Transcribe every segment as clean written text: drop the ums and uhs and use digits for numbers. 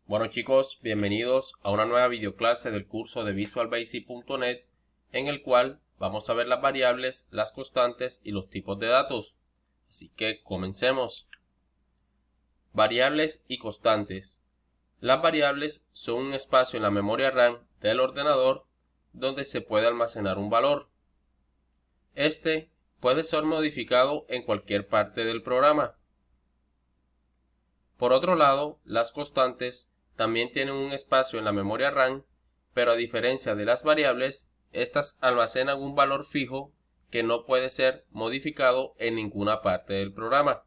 Bueno chicos, bienvenidos a una nueva videoclase del curso de visualbasic.net en el cual vamos a ver las variables, las constantes y los tipos de datos. Así que comencemos. Variables y constantes. Las variables son un espacio en la memoria RAM del ordenador donde se puede almacenar un valor. Este puede ser modificado en cualquier parte del programa. Por otro lado, las constantes también tienen un espacio en la memoria RAM, pero a diferencia de las variables, estas almacenan un valor fijo que no puede ser modificado en ninguna parte del programa.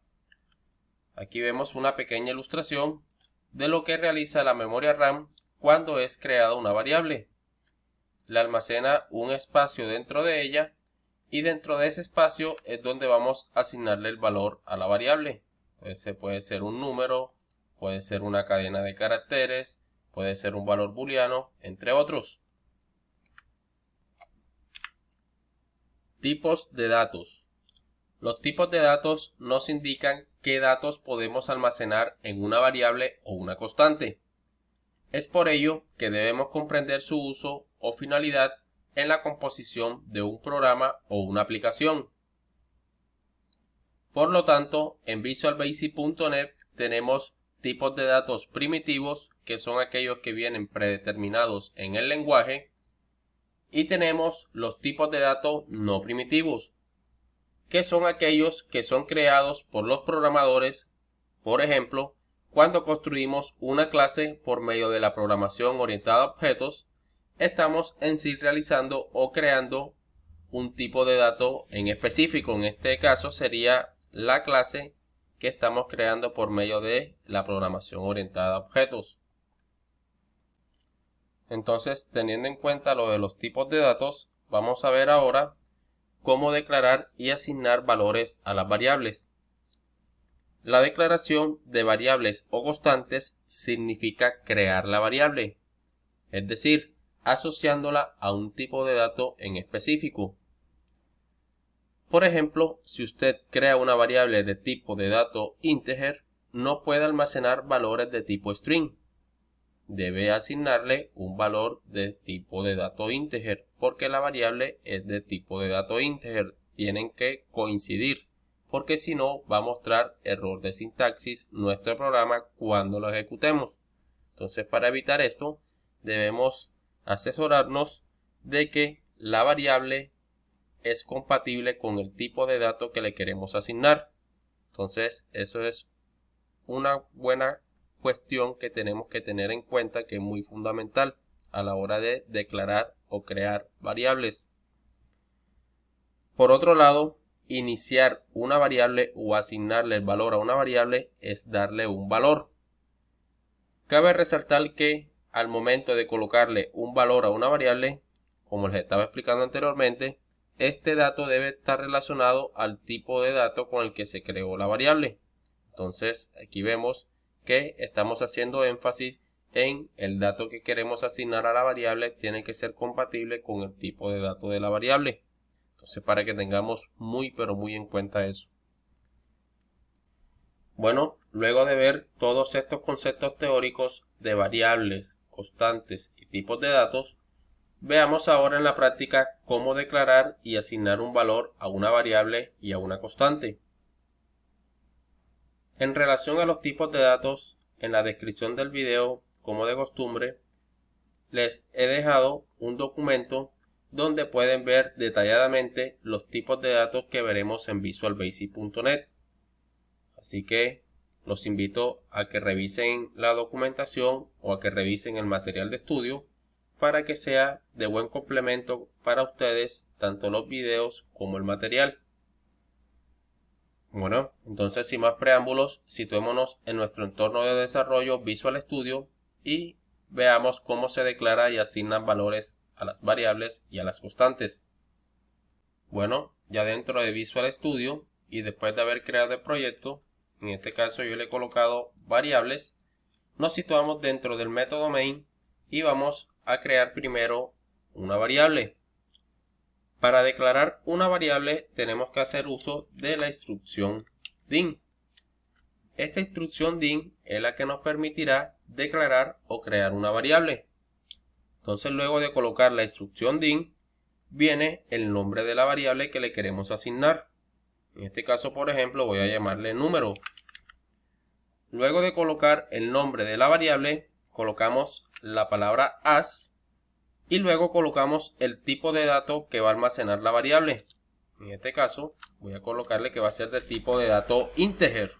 Aquí vemos una pequeña ilustración de lo que realiza la memoria RAM cuando es creada una variable. Le almacena un espacio dentro de ella y dentro de ese espacio es donde vamos a asignarle el valor a la variable. Ese puede ser un número, puede ser una cadena de caracteres, puede ser un valor booleano, entre otros. Tipos de datos. Los tipos de datos nos indican qué datos podemos almacenar en una variable o una constante. Es por ello que debemos comprender su uso o finalidad en la composición de un programa o una aplicación. Por lo tanto, en visualbasic.net tenemos tipos de datos primitivos, que son aquellos que vienen predeterminados en el lenguaje, y tenemos los tipos de datos no primitivos, que son aquellos que son creados por los programadores. Por ejemplo, cuando construimos una clase por medio de la programación orientada a objetos, estamos en sí realizando o creando un tipo de dato en específico. En este caso sería la clase que estamos creando por medio de la programación orientada a objetos. Entonces, teniendo en cuenta lo de los tipos de datos, vamos a ver ahora cómo declarar y asignar valores a las variables. La declaración de variables o constantes significa crear la variable, es decir, asociándola a un tipo de dato en específico. Por ejemplo, si usted crea una variable de tipo de dato integer, no puede almacenar valores de tipo string. Debe asignarle un valor de tipo de dato integer, porque la variable es de tipo de dato integer. Tienen que coincidir, porque si no va a mostrar error de sintaxis nuestro programa cuando lo ejecutemos. Entonces, para evitar esto, debemos asesorarnos de que la variable es compatible con el tipo de dato que le queremos asignar. Entonces, eso es una buena cuestión que tenemos que tener en cuenta, que es muy fundamental a la hora de declarar o crear variables. Por otro lado, iniciar una variable o asignarle el valor a una variable es darle un valor. Cabe resaltar que al momento de colocarle un valor a una variable, como les estaba explicando anteriormente, este dato debe estar relacionado al tipo de dato con el que se creó la variable. Entonces, aquí vemos que estamos haciendo énfasis en el dato que queremos asignar a la variable tiene que ser compatible con el tipo de dato de la variable. Entonces, para que tengamos muy pero muy en cuenta eso. Bueno, luego de ver todos estos conceptos teóricos de variables, constantes y tipos de datos, veamos ahora en la práctica cómo declarar y asignar un valor a una variable y a una constante. En relación a los tipos de datos, en la descripción del video, como de costumbre, les he dejado un documento donde pueden ver detalladamente los tipos de datos que veremos en visualbasic.net. Así que los invito a que revisen la documentación o a que revisen el material de estudio para que sea de buen complemento para ustedes tanto los videos como el material. Bueno, entonces sin más preámbulos, situémonos en nuestro entorno de desarrollo Visual Studio y veamos cómo se declara y asignan valores a las variables y a las constantes. Bueno, ya dentro de Visual Studio y después de haber creado el proyecto, en este caso yo le he colocado variables, nos situamos dentro del método main y vamos a crear primero una variable. Para declarar una variable tenemos que hacer uso de la instrucción DIN. Esta instrucción DIN es la que nos permitirá declarar o crear una variable. Entonces luego de colocar la instrucción DIN, viene el nombre de la variable que le queremos asignar. En este caso, por ejemplo, voy a llamarle número. Luego de colocar el nombre de la variable, colocamos la palabra as y luego colocamos el tipo de dato que va a almacenar la variable. En este caso, voy a colocarle que va a ser de tipo de dato integer.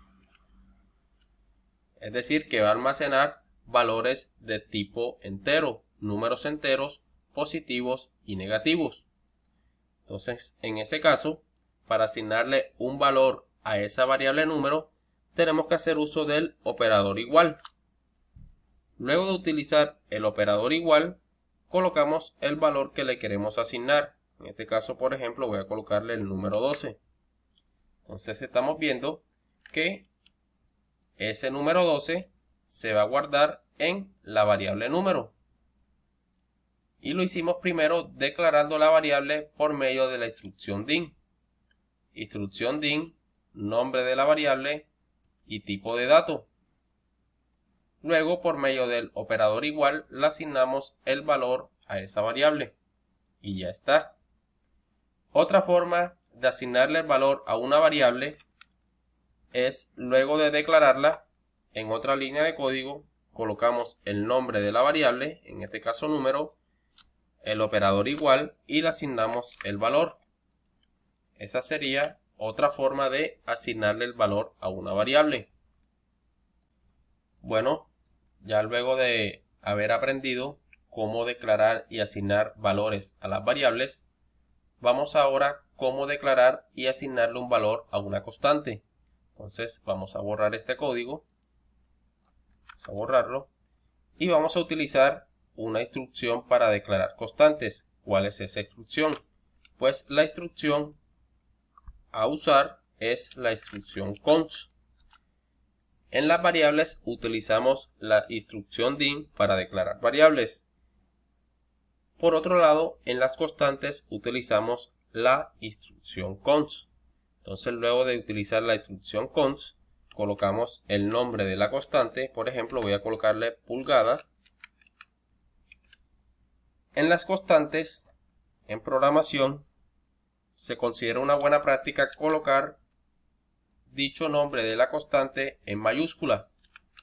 Es decir, que va a almacenar valores de tipo entero, números enteros, positivos y negativos. Entonces, en ese caso, para asignarle un valor a esa variable número, tenemos que hacer uso del operador igual. Luego de utilizar el operador igual, colocamos el valor que le queremos asignar. En este caso, por ejemplo, voy a colocarle el número 12. Entonces estamos viendo que ese número 12 se va a guardar en la variable número. Y lo hicimos primero declarando la variable por medio de la instrucción DIN. Instrucción DIN, nombre de la variable y tipo de dato. Luego, por medio del operador igual, le asignamos el valor a esa variable. Y ya está. Otra forma de asignarle el valor a una variable es, luego de declararla, en otra línea de código, colocamos el nombre de la variable, en este caso número, el operador igual y le asignamos el valor. Esa sería otra forma de asignarle el valor a una variable. Bueno, ya luego de haber aprendido cómo declarar y asignar valores a las variables, vamos ahora cómo declarar y asignarle un valor a una constante. Entonces vamos a borrar este código, vamos a borrarlo y vamos a utilizar una instrucción para declarar constantes. ¿Cuál es esa instrucción? Pues la instrucción a usar es la instrucción const. En las variables utilizamos la instrucción DIN para declarar variables. Por otro lado, en las constantes utilizamos la instrucción const. Entonces, luego de utilizar la instrucción const, colocamos el nombre de la constante. Por ejemplo, voy a colocarle pulgada. En las constantes, en programación, se considera una buena práctica colocar dicho nombre de la constante en mayúscula.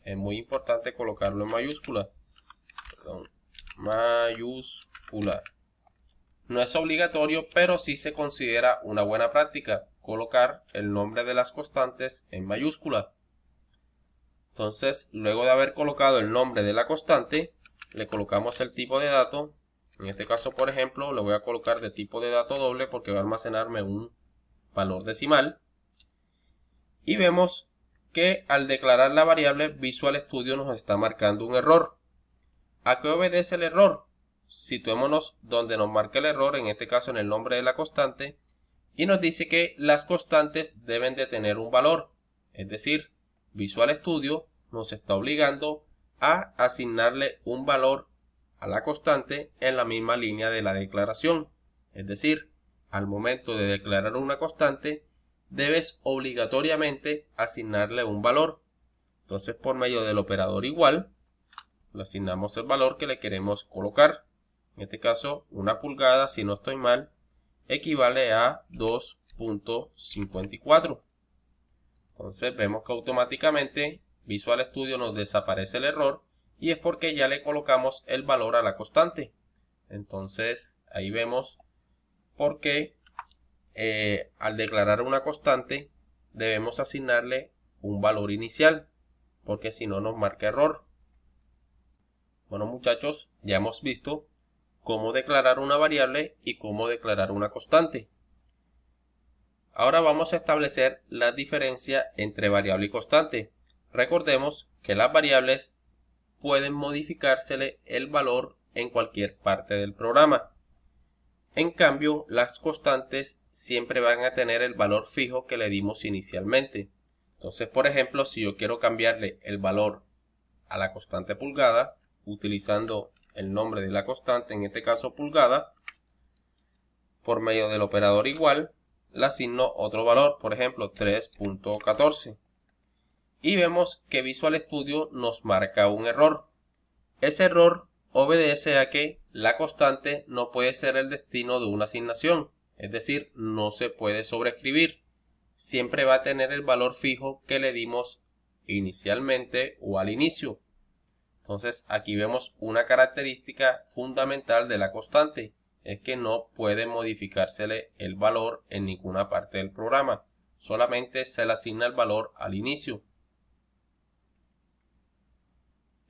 Es muy importante colocarlo en mayúscula. Mayúscula. No es obligatorio, pero sí se considera una buena práctica colocar el nombre de las constantes en mayúscula. Entonces, luego de haber colocado el nombre de la constante, le colocamos el tipo de dato. En este caso, por ejemplo, le voy a colocar de tipo de dato doble porque va a almacenarme un valor decimal. Y vemos que al declarar la variable, Visual Studio nos está marcando un error. ¿A qué obedece el error? Situémonos donde nos marca el error, en este caso en el nombre de la constante, y nos dice que las constantes deben de tener un valor. Es decir, Visual Studio nos está obligando a asignarle un valor a la constante en la misma línea de la declaración. Es decir, al momento de declarar una constante, debes obligatoriamente asignarle un valor. Entonces, por medio del operador igual, le asignamos el valor que le queremos colocar. En este caso, una pulgada, si no estoy mal, equivale a 2.54. Entonces, vemos que automáticamente Visual Studio nos desaparece el error y es porque ya le colocamos el valor a la constante. Entonces, ahí vemos por qué al declarar una constante debemos asignarle un valor inicial, porque si no nos marca error. Bueno, muchachos, ya hemos visto cómo declarar una variable y cómo declarar una constante. Ahora vamos a establecer la diferencia entre variable y constante. Recordemos que las variables pueden modificársele el valor en cualquier parte del programa. En cambio, las constantes siempre van a tener el valor fijo que le dimos inicialmente. Entonces, por ejemplo, si yo quiero cambiarle el valor a la constante pulgada, utilizando el nombre de la constante, en este caso pulgada, por medio del operador igual, le asigno otro valor, por ejemplo 3.14. y vemos que Visual Studio nos marca un error. Ese error obedece a que la constante no puede ser el destino de una asignación, es decir, no se puede sobreescribir. Siempre va a tener el valor fijo que le dimos inicialmente o al inicio. Entonces aquí vemos una característica fundamental de la constante, es que no puede modificársele el valor en ninguna parte del programa, solamente se le asigna el valor al inicio.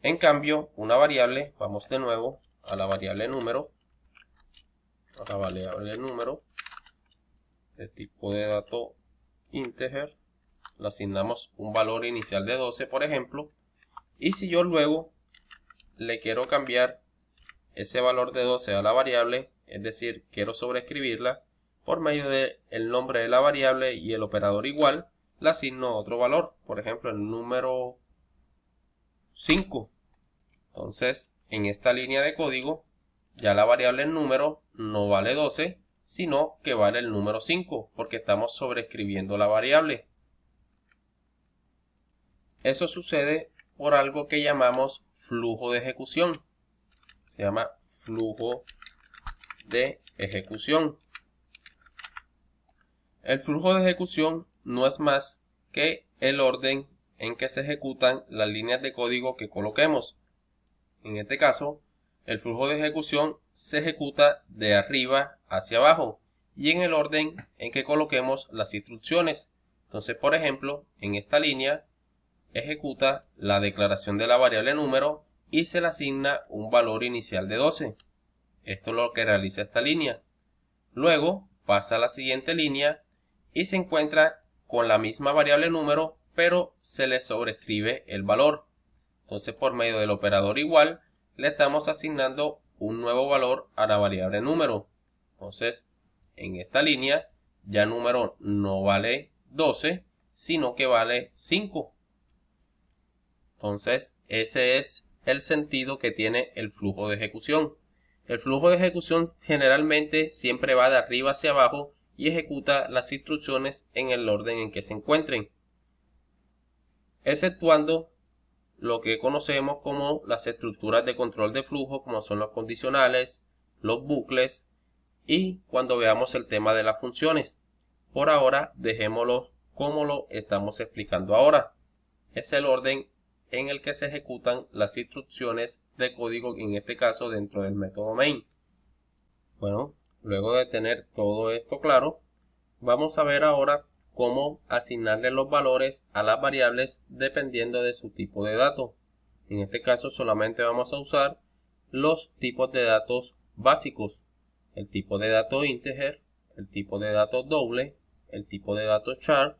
En cambio, una variable, vamos de nuevo a la variable número, de tipo de dato integer, le asignamos un valor inicial de 12, por ejemplo, y si yo luego le quiero cambiar ese valor de 12 a la variable, es decir, quiero sobreescribirla, por medio del nombre de la variable y el operador igual, le asigno otro valor, por ejemplo el número 5. Entonces, en esta línea de código, ya la variable número no vale 12, sino que vale el número 5, porque estamos sobreescribiendo la variable. Eso sucede por algo que llamamos flujo de ejecución. Se llama flujo de ejecución. El flujo de ejecución no es más que el orden en que se ejecutan las líneas de código que coloquemos. En este caso, el flujo de ejecución se ejecuta de arriba hacia abajo y en el orden en que coloquemos las instrucciones. Entonces, por ejemplo, en esta línea ejecuta la declaración de la variable número y se le asigna un valor inicial de 12. Esto es lo que realiza esta línea. Luego pasa a la siguiente línea y se encuentra con la misma variable número, pero se le sobrescribe el valor. Entonces, por medio del operador igual, le estamos asignando un nuevo valor a la variable número. Entonces, en esta línea, ya número no vale 12, sino que vale 5. Entonces, ese es el sentido que tiene el flujo de ejecución. El flujo de ejecución generalmente siempre va de arriba hacia abajo y ejecuta las instrucciones en el orden en que se encuentren, exceptuando lo que conocemos como las estructuras de control de flujo, como son los condicionales, los bucles y cuando veamos el tema de las funciones. Por ahora dejémoslo como lo estamos explicando ahora. Es el orden en el que se ejecutan las instrucciones de código, en este caso dentro del método main. Bueno, luego de tener todo esto claro, vamos a ver ahora cómo asignarle los valores a las variables dependiendo de su tipo de dato. En este caso solamente vamos a usar los tipos de datos básicos: el tipo de dato integer, el tipo de dato doble, el tipo de dato char,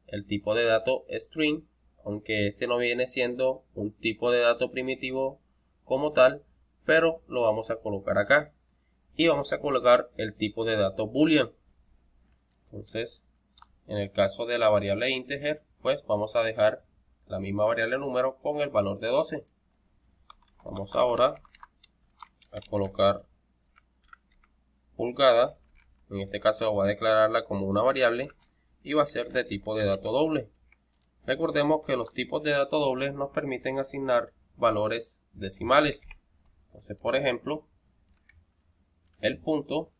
el tipo de dato string, aunque este no viene siendo un tipo de dato primitivo como tal, pero lo vamos a colocar acá. Y vamos a colocar el tipo de dato boolean. Entonces, en el caso de la variable integer, pues vamos a dejar la misma variable número con el valor de 12. Vamos ahora a colocar pulgada. En este caso voy a declararla como una variable y va a ser de tipo de dato doble. Recordemos que los tipos de dato dobles nos permiten asignar valores decimales. Entonces, por ejemplo, el punto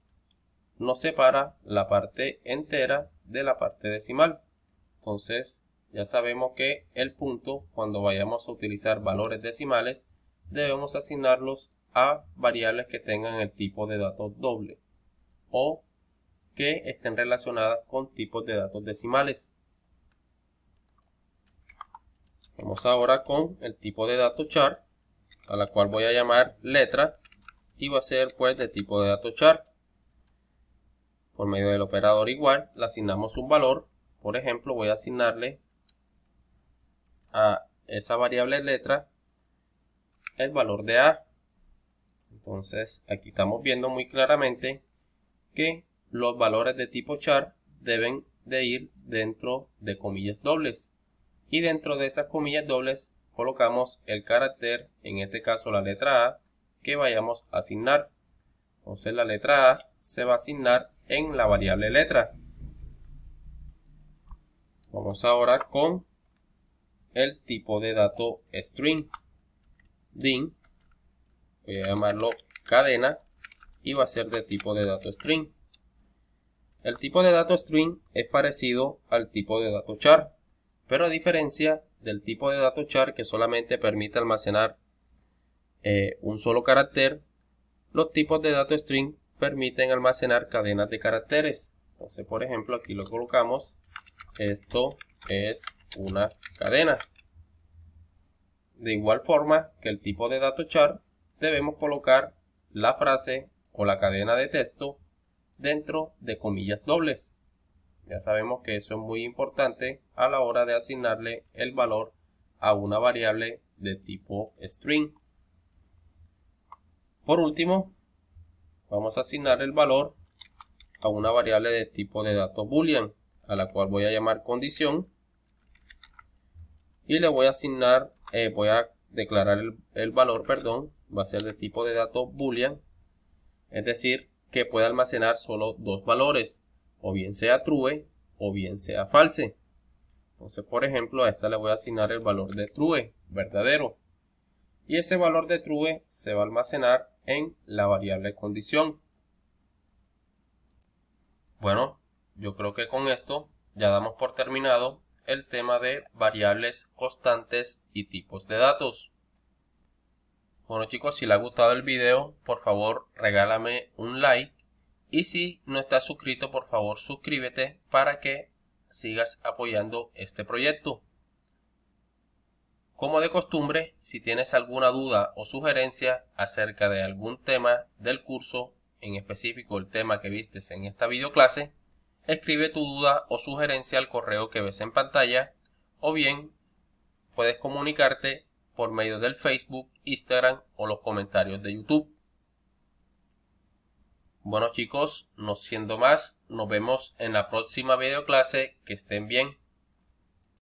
nos separa la parte entera de la parte decimal. Entonces, ya sabemos que el punto, cuando vayamos a utilizar valores decimales, debemos asignarlos a variables que tengan el tipo de datos doble o que estén relacionadas con tipos de datos decimales. Vamos ahora con el tipo de dato char, a la cual voy a llamar letra, y va a ser pues de tipo de dato char. Por medio del operador igual le asignamos un valor. Por ejemplo, voy a asignarle a esa variable letra el valor de A. Entonces aquí estamos viendo muy claramente que los valores de tipo char deben de ir dentro de comillas dobles, y dentro de esas comillas dobles colocamos el carácter, en este caso la letra A, que vayamos a asignar. Entonces la letra A se va a asignar en la variable letra. Vamos ahora con el tipo de dato string. Din, voy a llamarlo cadena y va a ser de tipo de dato string. El tipo de dato string es parecido al tipo de dato char, pero a diferencia del tipo de dato char que solamente permite almacenar un solo carácter, los tipos de dato string permiten almacenar cadenas de caracteres. Entonces, por ejemplo, aquí lo colocamos. Esto es una cadena. De igual forma que el tipo de dato char, debemos colocar la frase o la cadena de texto dentro de comillas dobles. Ya sabemos que eso es muy importante a la hora de asignarle el valor a una variable de tipo string. Por último, vamos a asignar el valor a una variable de tipo de dato boolean, a la cual voy a llamar condición, y le voy a asignar, voy a declarar el valor, va a ser de tipo de dato boolean, es decir, que puede almacenar solo dos valores, o bien sea true o bien sea false. Entonces, por ejemplo, a esta le voy a asignar el valor de true, verdadero, y ese valor de true se va a almacenar en la variable condición. Bueno, yo creo que con esto ya damos por terminado el tema de variables constantes y tipos de datos. Bueno chicos, si les ha gustado el video, por favor regálame un like, y si no estás suscrito, por favor suscríbete para que sigas apoyando este proyecto. Como de costumbre, si tienes alguna duda o sugerencia acerca de algún tema del curso, en específico el tema que vistes en esta videoclase, escribe tu duda o sugerencia al correo que ves en pantalla, o bien puedes comunicarte por medio del Facebook, Instagram o los comentarios de YouTube. Bueno chicos, no siendo más, nos vemos en la próxima videoclase. Que estén bien.